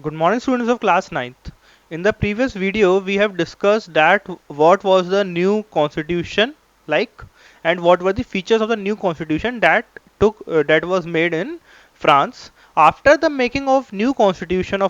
Good morning, students of class ninth. In the previous video, we have discussed that what was the new constitution like and what were the features of the new constitution that was made in France. After the making of a new constitution,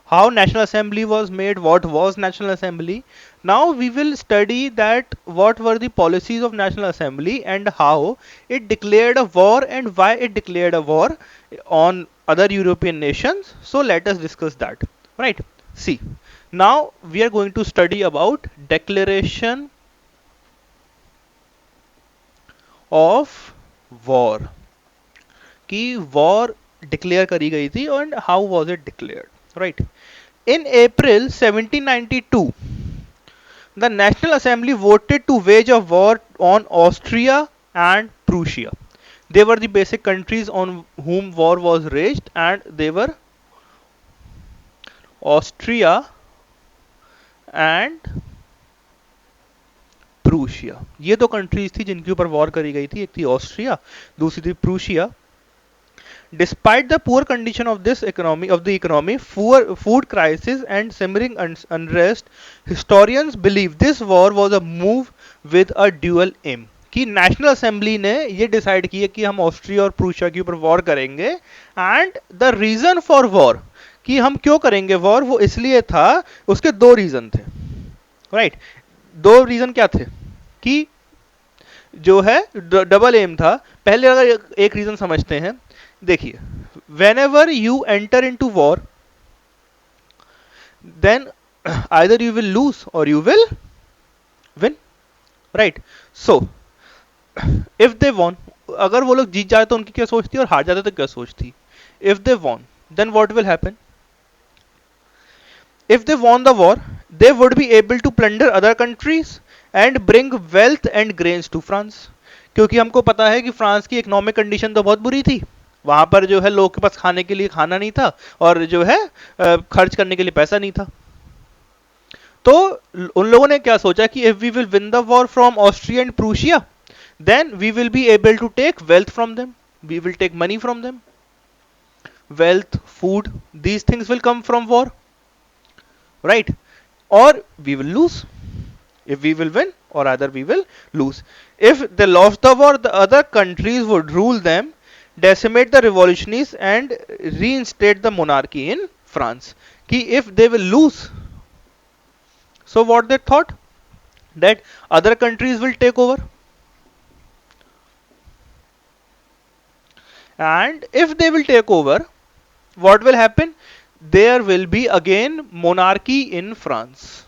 how National Assembly was made, what was National Assembly. Now we will study that what were the policies of National Assembly and how it declared a war and why it declared a war on other European nations. So let us discuss that. Right. See, now we are going to study about declaration of war. कि war declare करी गई थी and how was it declared. Right. In April 1792, the National Assembly voted to wage a war on Austria and Prussia. They were the basic countries on whom war was waged, and they were Austria and Prussia. ये दो countries थी जिनके ऊपर war करी गई थी. एक थी ऑस्ट्रिया, दूसरी थी Prussia. Despite the poor condition of the economy, food crisis and simmering unrest, historians believe this war was a move with a dual aim. कि नेशनल असेंबली ने ये डिसाइड किया कि हम ऑस्ट्रिया और प्रूशिया के ऊपर वॉर करेंगे and the reason for war कि हम क्यों करेंगे वॉर वो इसलिए था. उसके दो रीजन थे. राइट. दो रीजन क्या थे कि जो है डबल एम था. पहले अगर एक रीजन समझते हैं. देखिए, whenever you enter into war, then either you will lose or you will win. Right. So if they won, अगर वो लोग जीत जाए तो उनकी क्या सोच थी और हार जाते तो क्या सोच थी. If they won, then what will happen? If they won the war, they would be able to plunder other countries and bring wealth and grains to France. क्योंकि हमको पता है कि फ्रांस की इकोनॉमिक कंडीशन तो बहुत बुरी थी. वहां पर जो है लोग के पास खाने के लिए खाना नहीं था और जो है खर्च करने के लिए पैसा नहीं था. तो उन लोगों ने क्या सोचा कि if we will win the war from Austria and Prussia, then we will be able to take wealth from them. We will take money from them. Wealth, food, these things will come from war. Right. Or we will lose. If we will win, or either we will lose. If they lost the war, the other countries would rule them, decimate the revolutionists, and reinstate the monarchy in France. Ki if they will lose, so what they thought? That other countries will take over. And if they will take over, what will happen? There will be again monarchy in France.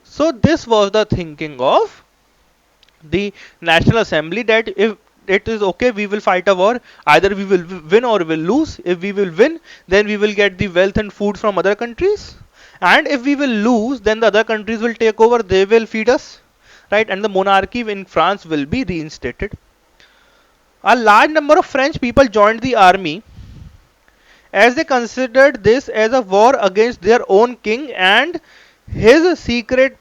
So this was the thinking of the National Assembly, that if it is okay, we will fight a war, either we will win or we will lose. If we will win, then we will get the wealth and food from other countries, and if we will lose, then the other countries will take over, they will feed us, right, and the monarchy in France will be reinstated. A large number of French people joined the army as they considered this as a war against their own king and his secret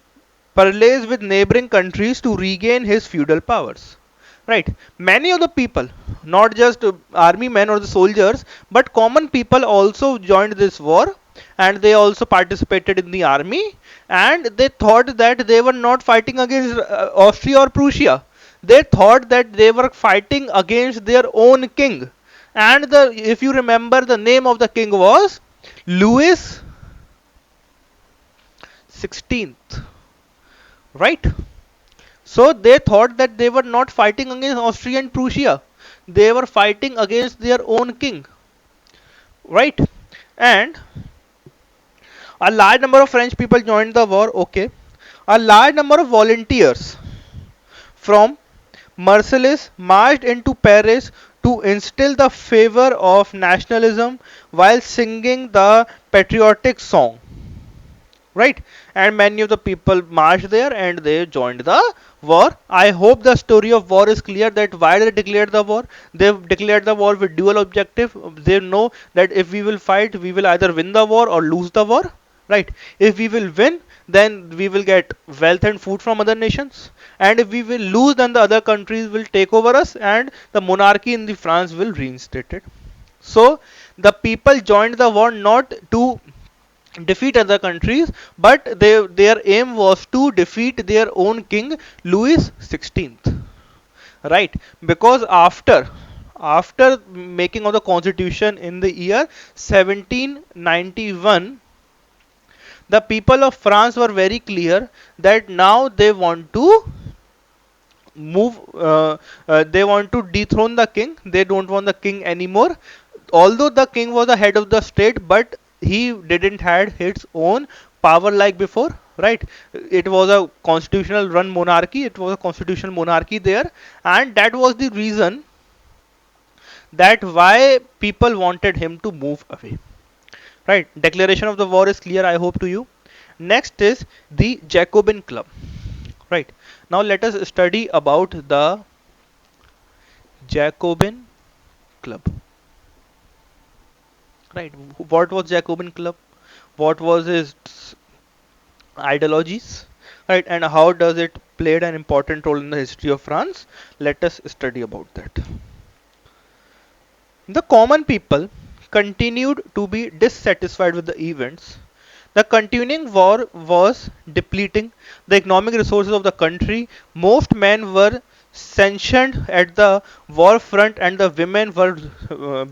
parleys with neighboring countries to regain his feudal powers. Right. Many of the people, not just army men or the soldiers, but common people also joined this war, and they also participated in the army, and they thought that they were not fighting against Austria or Prussia. They thought that they were fighting against their own king. And if you remember, the name of the king was Louis 16th. Right. So they thought that they were not fighting against Austria and Prussia. They were fighting against their own king. Right. And a large number of French people joined the war. Okay. A large number of volunteers from Marseilles marched into Paris to instill the favor of nationalism while singing the patriotic song. Right. And many of the people marched there and they joined the war. I hope the story of war is clear, that why they declared the war. They've declared the war with dual objective. They know that if we will fight, we will either win the war or lose the war. Right. If we will win, then we will get wealth and food from other nations. And if we will lose, then the other countries will take over us, and the monarchy in the France will reinstate it. So the people joined the war not to defeat other countries, but their aim was to defeat their own king, Louis XVI. Right? Because after making of the constitution in the year 1791, the people of France were very clear that now they want to move they want to dethrone the king. They don't want the king anymore. Although the king was the head of the state, but he didn't had his own power like before, right? It was a constitutional run monarchy, it was a constitutional monarchy there, and that was the reason that why people wanted him to move away, right? Declaration of the war is clear, I hope, to you. Next is the Jacobin Club, right? Now let us study about the Jacobin Club, right? What was Jacobin Club? What was his ideologies, right? And how does it played an important role in the history of France? Let us study about that. The common people continued to be dissatisfied with the events. The continuing war was depleting the economic resources of the country. Most men were sanctioned at the war front, and the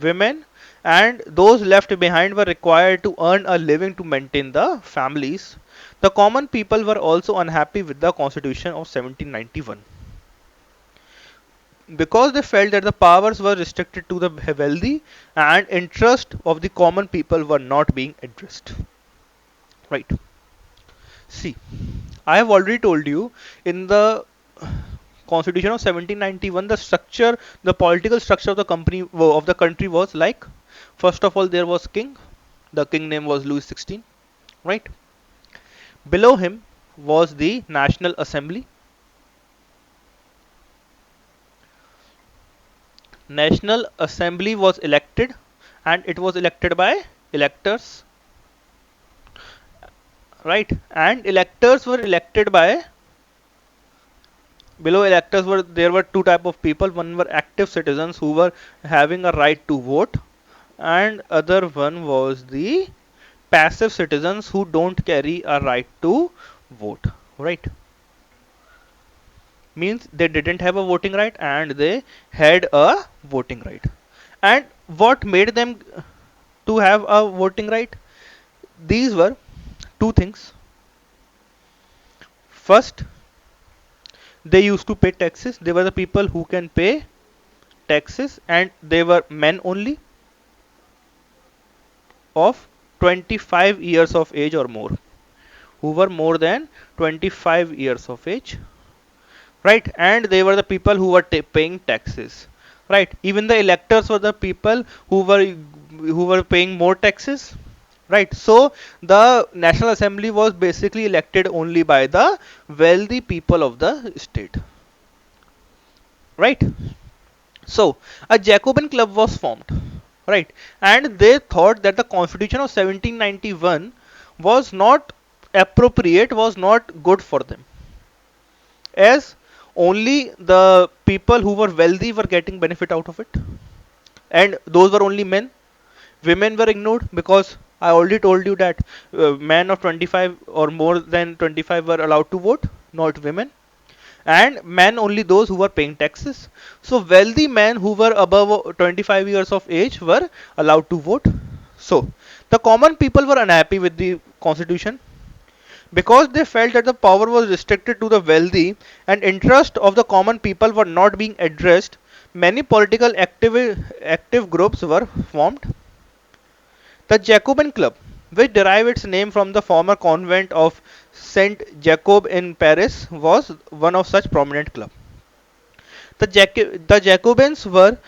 women, and those left behind were required to earn a living to maintain the families. The common people were also unhappy with the constitution of 1791 because they felt that the powers were restricted to the wealthy and interests of the common people were not being addressed. Right. See, I have already told you in the Constitution of 1791, the structure, the political structure of the country was like, first of all, there was king. The king name was Louis XVI. Right. Below him was the National Assembly. National Assembly was elected, and it was elected by electors, right? And electors were elected by, below electors were, there were two type of people. One were active citizens who were having a right to vote, and other one was the passive citizens who don't carry a right to vote, right? Means they didn't have a voting right and they had a voting right. And what made them to have a voting right? These were two things. First, they used to pay taxes. They were the people who can pay taxes, and they were men only of 25 years of age or more, who were more than 25 years of age, right? And they were the people who were paying taxes, right? Even the electors were the people who were paying more taxes, right? So the National Assembly was basically elected only by the wealthy people of the state, right? So a Jacobin club was formed, right? And they thought that the Constitution of 1791 was not appropriate, was not good for them, as only the people who were wealthy were getting benefit out of it, and those were only men. Women were ignored because I already told you that men of 25 or more than 25 were allowed to vote, not women. And men only those who were paying taxes. So wealthy men who were above 25 years of age were allowed to vote. So the common people were unhappy with the constitution because they felt that the power was restricted to the wealthy and interest of the common people were not being addressed. Many political active groups were formed. The Jacobin Club, which derived its name from the former convent of Saint Jacob in Paris, was one of such prominent clubs. The Jacobins were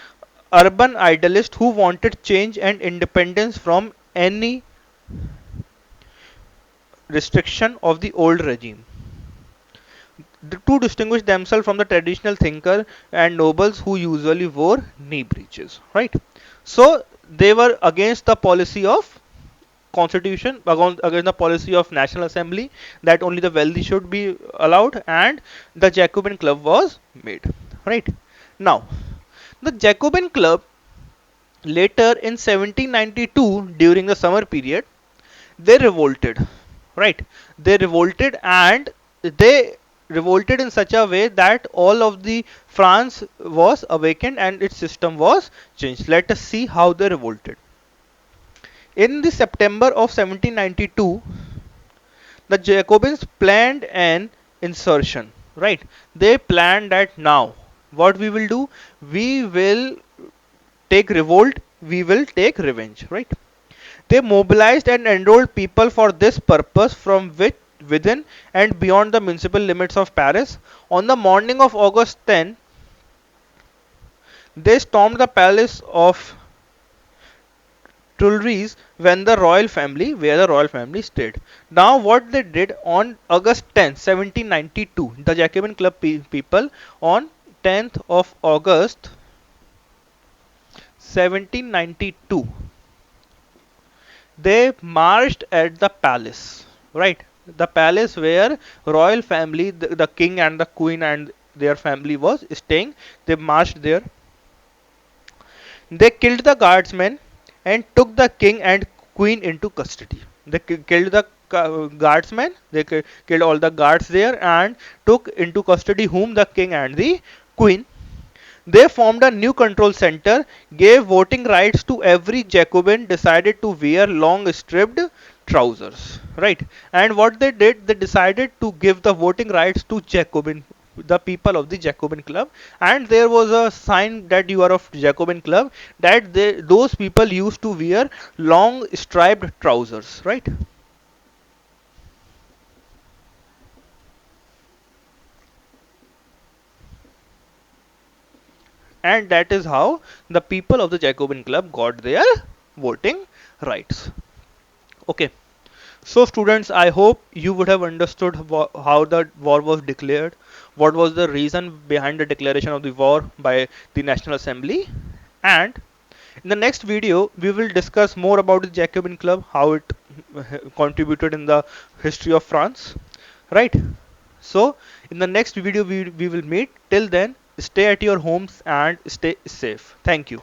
urban idealists who wanted change and independence from any restriction of the old regime. To distinguish themselves from the traditional thinker and nobles who usually wore knee breeches, right? So they were against the policy of constitution, against the policy of National Assembly, that only the wealthy should be allowed, and the Jacobin Club was made. Right now, the Jacobin Club later in 1792, during the summer period, they revolted. Right, they revolted, and they revolted in such a way that all of the France was awakened and its system was changed. Let us see how they revolted. In the September of 1792, the Jacobins planned an insurrection. Right, they planned that now what we will do, we will take revolt, we will take revenge. Right, they mobilized and enrolled people for this purpose from within and beyond the municipal limits of Paris. On the morning of August 10, they stormed the palace of Tuileries where the royal family stayed. Now, what they did on August 10, 1792, the Jacobin Club people on 10th of August 1792, they marched at the palace. Right, the palace where royal family, the king and the queen and their family was staying. They marched there. They killed the guardsmen and took the king and queen into custody. They killed the guardsmen, they killed all the guards there and took into custody whom? The king and the queen. They formed a new control center, gave voting rights to every Jacobin, decided to wear long stripped trousers. Right, and what they did, they decided to give the voting rights to Jacobin, the people of the Jacobin Club, and there was a sign that you are of Jacobin Club, that those people used to wear long striped trousers. Right, and that is how the people of the Jacobin Club got their voting rights. Okay. So students, I hope you would have understood how the war was declared, what was the reason behind the declaration of the war by the National Assembly, and in the next video we will discuss more about the Jacobin Club, how it contributed in the history of France. Right? So in the next video we will meet. Till then, stay at your homes and stay safe. Thank you.